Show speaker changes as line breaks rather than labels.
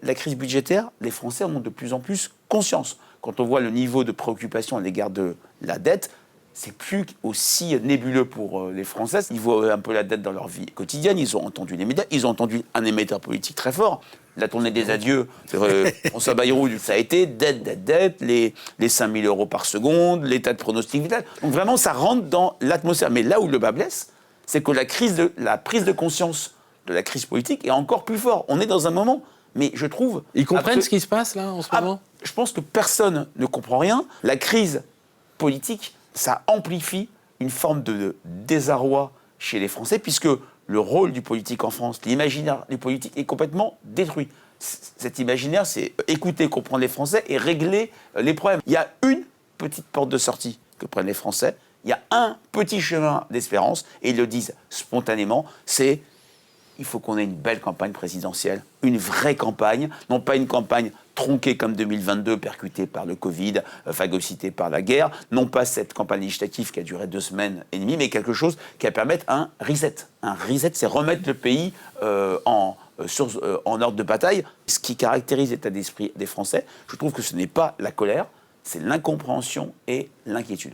la crise budgétaire, les Français en ont de plus en plus conscience. Quand on voit le niveau de préoccupation à l'égard de la dette, c'est plus aussi nébuleux pour les Français. Ils voient un peu la dette dans leur vie quotidienne, ils ont entendu les médias, ils ont entendu un émetteur politique très fort. La tournée des adieux, François Bayrou, ça a été dette, les 5 000 euros par seconde, l'état de pronostic vital. Donc vraiment, ça rentre dans l'atmosphère. Mais là où le bas blesse, c'est que la prise de conscience de la crise politique est encore plus forte. On est dans un moment, mais je trouve...
Ils comprennent ce qui se passe là en ce moment ?
Je pense que personne ne comprend rien. La crise politique, ça amplifie une forme de désarroi chez les Français, puisque le rôle du politique en France, l'imaginaire du politique est complètement détruit. Cet imaginaire, c'est écouter, comprendre les Français et régler les problèmes. Il y a une petite porte de sortie que prennent les Français, il y a un petit chemin d'espérance, et ils le disent spontanément, c'est il faut qu'on ait une belle campagne présidentielle, une vraie campagne, non pas une campagne tronquée comme 2022, percutée par le Covid, phagocytée par la guerre, non pas cette campagne législative qui a duré 2 semaines et demie, mais quelque chose qui va permettre un reset. Un reset, c'est remettre le pays en ordre de bataille. Ce qui caractérise l'état d'esprit des Français, je trouve que ce n'est pas la colère, c'est l'incompréhension et l'inquiétude.